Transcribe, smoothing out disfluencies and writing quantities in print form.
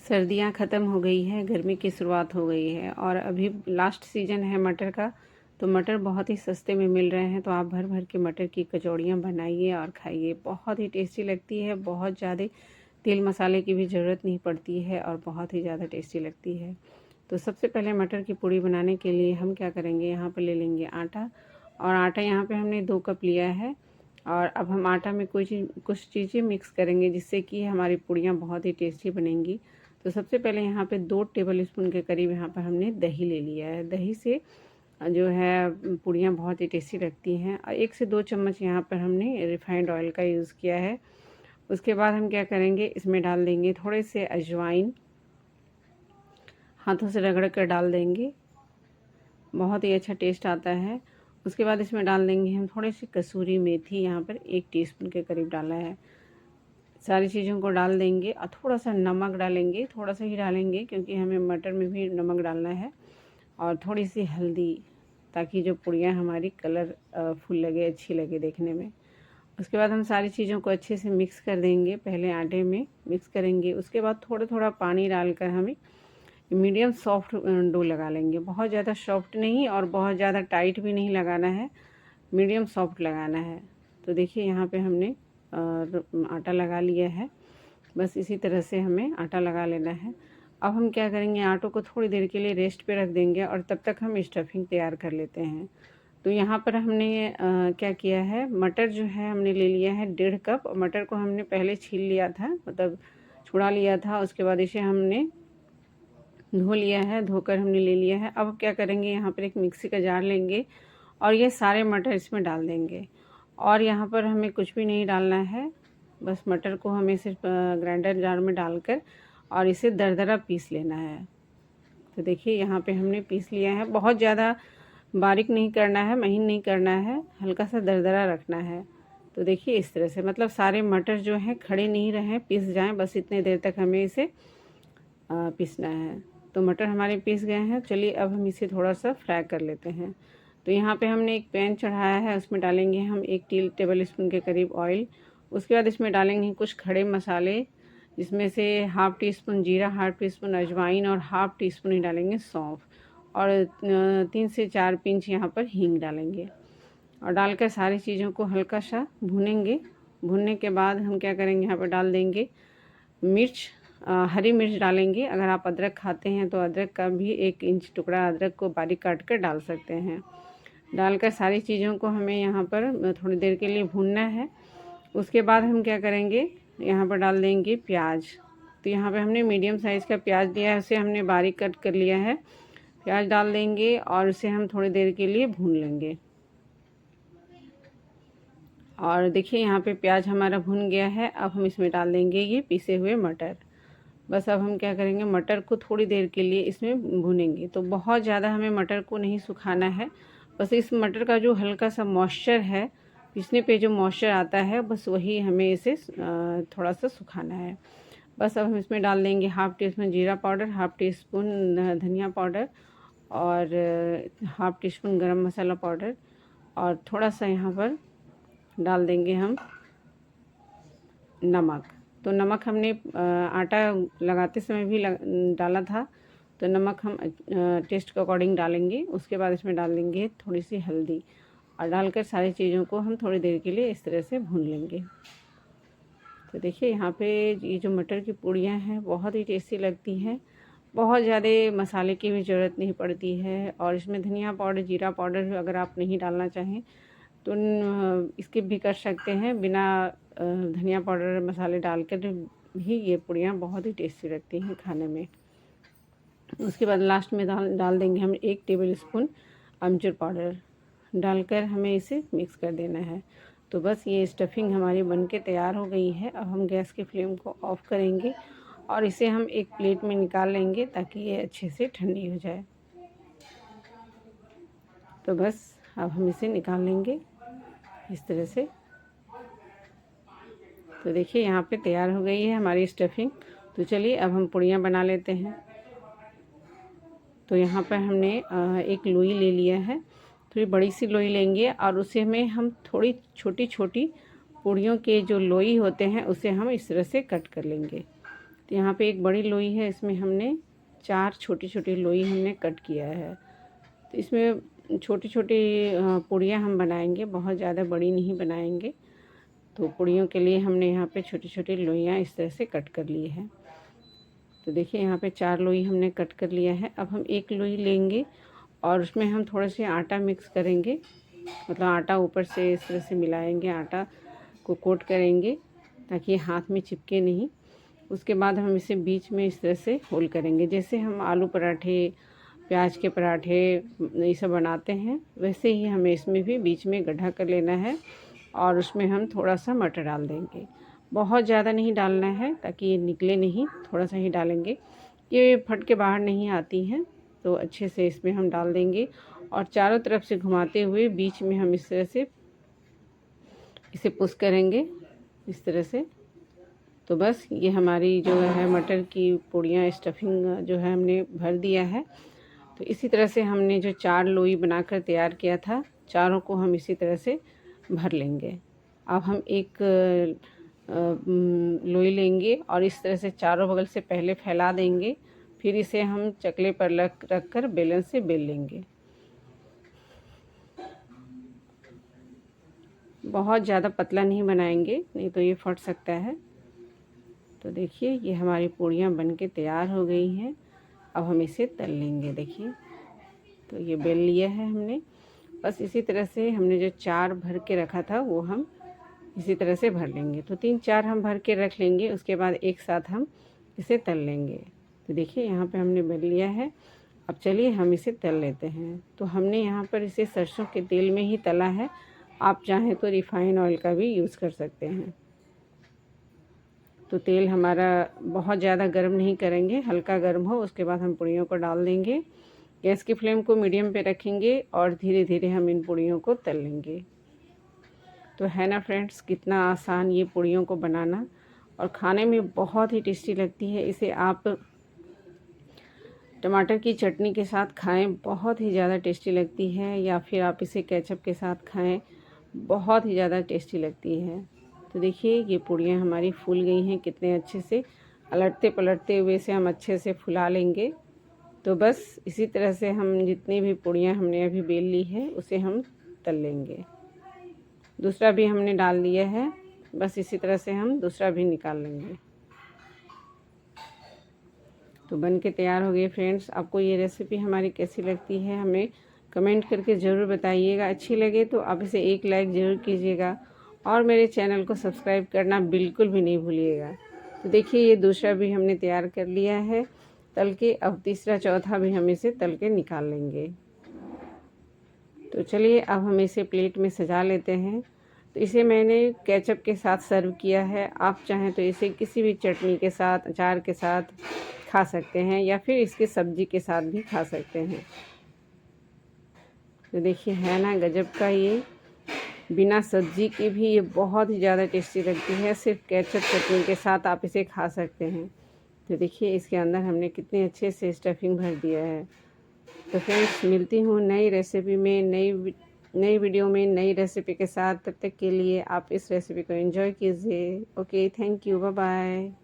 सर्दियाँ ख़त्म हो गई है, गर्मी की शुरुआत हो गई है और अभी लास्ट सीज़न है मटर का। तो मटर बहुत ही सस्ते में मिल रहे हैं, तो आप भर भर के मटर की कचौड़ियाँ बनाइए और खाइए। बहुत ही टेस्टी लगती है, बहुत ज़्यादा तेल मसाले की भी ज़रूरत नहीं पड़ती है और बहुत ही ज़्यादा टेस्टी लगती है। तो सबसे पहले मटर की पूड़ी बनाने के लिए हम क्या करेंगे, यहाँ पर ले लेंगे आटा। और आटा यहाँ पे हमने 2 कप लिया है। और अब हम आटा में कुछ चीज़ें मिक्स करेंगे जिससे कि हमारी पूड़ियाँ बहुत ही टेस्टी बनेंगी। तो सबसे पहले यहाँ पे 2 टेबल स्पून के करीब यहाँ पर हमने दही ले लिया है। दही से जो है पूड़ियाँ बहुत ही टेस्टी लगती हैं। और 1 से 2 चम्मच यहाँ पर हमने रिफाइंड ऑयल का यूज़ किया है। उसके बाद हम क्या करेंगे, इसमें डाल देंगे थोड़े से अजवाइन, हाथों से रगड़ कर डाल देंगे, बहुत ही अच्छा टेस्ट आता है। उसके बाद इसमें डाल देंगे हम थोड़ी सी कसूरी मेथी, यहाँ पर 1 टीस्पून के करीब डाला है। सारी चीज़ों को डाल देंगे और थोड़ा सा नमक डालेंगे, थोड़ा सा ही डालेंगे क्योंकि हमें मटर में भी नमक डालना है। और थोड़ी सी हल्दी, ताकि जो पूड़ियाँ हमारी कलरफुल लगे, अच्छी लगे देखने में। उसके बाद हम सारी चीज़ों को अच्छे से मिक्स कर देंगे। पहले आटे में मिक्स करेंगे, उसके बाद थोड़ा थोड़ा पानी डालकर हमें मीडियम सॉफ्ट डो लगा लेंगे। बहुत ज़्यादा सॉफ्ट नहीं और बहुत ज़्यादा टाइट भी नहीं लगाना है, मीडियम सॉफ्ट लगाना है। तो देखिए यहाँ पे हमने आटा लगा लिया है। बस इसी तरह से हमें आटा लगा लेना है। अब हम क्या करेंगे, आटों को थोड़ी देर के लिए रेस्ट पे रख देंगे और तब तक हम स्टफिंग तैयार कर लेते हैं। तो यहाँ पर हमने क्या किया है, मटर जो है हमने ले लिया है 1.5 कप। मटर को हमने पहले छील लिया था, मतलब छुड़ा लिया था। उसके बाद इसे हमने धो लिया है, धोकर हमने ले लिया है। अब क्या करेंगे, यहाँ पर एक मिक्सी का जार लेंगे और ये सारे मटर इसमें डाल देंगे। और यहाँ पर हमें कुछ भी नहीं डालना है, बस मटर को हमें सिर्फ ग्राइंडर जार में डालकर और इसे दरदरा पीस लेना है। तो देखिए यहाँ पे हमने पीस लिया है। बहुत ज़्यादा बारीक नहीं करना है, महीन नहीं करना है, हल्का सा दरदरा रखना है। तो देखिए इस तरह से, मतलब सारे मटर जो हैं खड़े नहीं रहें, पीस जाएं, बस इतने देर तक हमें इसे पीसना है। तो मटर हमारे पीस गए हैं। चलिए अब हम इसे थोड़ा सा फ्राई कर लेते हैं। तो यहाँ पे हमने एक पैन चढ़ाया है, उसमें डालेंगे हम 1 टेबल स्पून के करीब ऑयल। उसके बाद इसमें डालेंगे कुछ खड़े मसाले, जिसमें से हाफ़ टी स्पून जीरा, हाफ़ टी स्पून अजवाइन और हाफ़ टी स्पून ही डालेंगे सौंफ। और 3 से 4 पिंच यहाँ पर हींग डालेंगे। और डालकर सारी चीज़ों को हल्का सा भूनेंगे। भूनने के बाद हम क्या करेंगे, यहाँ पर डाल देंगे मिर्च, हरी मिर्च डालेंगे। अगर आप अदरक खाते हैं तो अदरक का भी 1 इंच टुकड़ा अदरक को बारीक काट कर डाल सकते हैं। डालकर सारी चीज़ों को हमें यहाँ पर थोड़ी देर के लिए भूनना है। उसके बाद हम क्या करेंगे, यहाँ पर डाल देंगे प्याज। तो यहाँ पे हमने मीडियम साइज़ का प्याज लिया है, उसे हमने बारीक कट कर लिया है। प्याज डाल देंगे और उसे हम थोड़ी देर के लिए भून लेंगे। और देखिए यहाँ पे प्याज हमारा भुन गया है। अब हम इसमें डाल देंगे ये पीसे हुए मटर। बस अब हम क्या करेंगे, मटर को थोड़ी देर के लिए इसमें भूनेंगे। तो बहुत ज़्यादा हमें मटर को नहीं सुखाना है, बस इस मटर का जो हल्का सा मॉइस्चर है, पीसने पे जो मॉइस्चर आता है, बस वही हमें इसे थोड़ा सा सुखाना है। बस अब हम इसमें डाल देंगे हाफ़ टी स्पून जीरा पाउडर, हाफ़ टी स्पून धनिया पाउडर और हाफ़ टी स्पून गरम मसाला पाउडर। और थोड़ा सा यहाँ पर डाल देंगे हम नमक। तो नमक हमने आटा लगाते समय भी डाला था, तो नमक हम टेस्ट के अकॉर्डिंग डालेंगे। उसके बाद इसमें डाल देंगे थोड़ी सी हल्दी और डालकर सारी चीज़ों को हम थोड़ी देर के लिए इस तरह से भून लेंगे। तो देखिए यहाँ पे ये जो मटर की पूड़ियाँ हैं बहुत ही टेस्टी लगती हैं। बहुत ज़्यादा मसाले की भी ज़रूरत नहीं पड़ती है। और इसमें धनिया पाउडर, जीरा पाउडर अगर आप नहीं डालना चाहें तो स्किप भी कर सकते हैं। बिना धनिया पाउडर मसाले डालकर भी ये पूड़ियाँ बहुत ही टेस्टी लगती हैं खाने में। उसके बाद लास्ट में डाल देंगे हम 1 टेबल स्पून अमचूर पाउडर। डालकर हमें इसे मिक्स कर देना है। तो बस ये स्टफिंग हमारी बनके तैयार हो गई है। अब हम गैस की फ्लेम को ऑफ़ करेंगे और इसे हम एक प्लेट में निकाल लेंगे ताकि ये अच्छे से ठंडी हो जाए। तो बस अब हम इसे निकाल लेंगे इस तरह से। तो देखिए यहाँ पे तैयार हो गई है हमारी स्टफिंग। तो चलिए अब हम पूड़ियाँ बना लेते हैं। तो यहाँ पर हमने एक लोई ले लिया है, थोड़ी बड़ी सी लोई लेंगे और उसे में हम थोड़ी छोटी छोटी पूड़ियों के जो लोई होते हैं उसे हम इस तरह से कट कर लेंगे। तो यहाँ पे एक बड़ी लोई है, इसमें हमने 4 छोटी छोटी लोई हमने कट किया है। तो इसमें छोटी छोटी पूड़ियाँ हम बनाएंगे, बहुत ज़्यादा बड़ी नहीं बनाएंगे। तो पूड़ियों के लिए हमने यहाँ पे छोटी छोटी लोइयाँ इस तरह से कट कर ली है। तो देखिए यहाँ पे 4 लोई हमने कट कर लिया है। अब हम एक लोई लेंगे और उसमें हम थोड़ा सा आटा मिक्स करेंगे, मतलब आटा ऊपर से इस तरह से मिलाएंगे, आटा को कोट करेंगे ताकि ये हाथ में चिपके नहीं। उसके बाद हम इसे बीच में इस तरह से होल करेंगे, जैसे हम आलू पराठे, प्याज के पराठे ये सब बनाते हैं, वैसे ही हमें इसमें भी बीच में गड्ढा कर लेना है और उसमें हम थोड़ा सा मटर डाल देंगे। बहुत ज़्यादा नहीं डालना है ताकि ये निकले नहीं, थोड़ा सा ही डालेंगे, ये फट के बाहर नहीं आती हैं। तो अच्छे से इसमें हम डाल देंगे और चारों तरफ से घुमाते हुए बीच में हम इस तरह से इसे पुश करेंगे इस तरह से। तो बस ये हमारी जो है मटर की पूड़ियाँ स्टफिंग जो है हमने भर दिया है। तो इसी तरह से हमने जो 4 लोई बनाकर तैयार किया था, चारों को हम इसी तरह से भर लेंगे। अब हम एक लोई लेंगे और इस तरह से चारों बगल से पहले फैला देंगे, फिर इसे हम चकले पर रख कर बेलन से बेल लेंगे। बहुत ज़्यादा पतला नहीं बनाएंगे, नहीं तो ये फट सकता है। तो देखिए ये हमारी पूड़ियाँ बनके तैयार हो गई हैं। अब हम इसे तल लेंगे। देखिए तो ये बेल लिया है हमने। बस इसी तरह से हमने जो 4 भर के रखा था वो हम इसी तरह से भर लेंगे। तो 3-4 हम भर के रख लेंगे, उसके बाद एक साथ हम इसे तल लेंगे। तो देखिए यहाँ पे हमने बेल लिया है। अब चलिए हम इसे तल लेते हैं। तो हमने यहाँ पर इसे सरसों के तेल में ही तला है, आप चाहें तो रिफ़ाइन ऑयल का भी यूज़ कर सकते हैं। तो तेल हमारा बहुत ज़्यादा गर्म नहीं करेंगे, हल्का गर्म हो उसके बाद हम पूड़ियों को डाल देंगे। गैस की फ्लेम को मीडियम पे रखेंगे और धीरे धीरे हम इन पूड़ियों को तल लेंगे। तो है ना फ्रेंड्स, कितना आसान ये पूड़ियों को बनाना, और खाने में बहुत ही टेस्टी लगती है। इसे आप टमाटर की चटनी के साथ खाएं, बहुत ही ज़्यादा टेस्टी लगती है, या फिर आप इसे केचप के साथ खाएं, बहुत ही ज़्यादा टेस्टी लगती है। तो देखिए ये पूड़ियाँ हमारी फूल गई हैं कितने अच्छे से, अलटते पलटते हुए से हम अच्छे से फुला लेंगे। तो बस इसी तरह से हम जितनी भी पूड़ियाँ हमने अभी बेल ली है उसे हम तल लेंगे। दूसरा भी हमने डाल दिया है, बस इसी तरह से हम दूसरा भी निकाल लेंगे। तो बन के तैयार हो गई फ्रेंड्स। आपको ये रेसिपी हमारी कैसी लगती है हमें कमेंट करके ज़रूर बताइएगा। अच्छी लगे तो आप इसे एक लाइक ज़रूर कीजिएगा और मेरे चैनल को सब्सक्राइब करना बिल्कुल भी नहीं भूलिएगा। तो देखिए ये दूसरा भी हमने तैयार कर लिया है तल के। अब तीसरा चौथा भी हम इसे तल के निकाल लेंगे। तो चलिए अब हम इसे प्लेट में सजा लेते हैं। तो इसे मैंने केचप के साथ सर्व किया है, आप चाहें तो इसे किसी भी चटनी के साथ, अचार के साथ खा सकते हैं, या फिर इसके सब्ज़ी के साथ भी खा सकते हैं। तो देखिए है ना गजब का, ये बिना सब्ज़ी के भी ये बहुत ही ज़्यादा टेस्टी लगती है। सिर्फ केचप चटनी के साथ आप इसे खा सकते हैं। तो देखिए इसके अंदर हमने कितने अच्छे से स्टफिंग भर दिया है। तो फ्रेंड्स मिलती हूँ नई रेसिपी में, नई वीडियो में नई रेसिपी के साथ। तब तक के लिए आप इस रेसिपी को एंजॉय कीजिए। Okay, thank you, bye bye.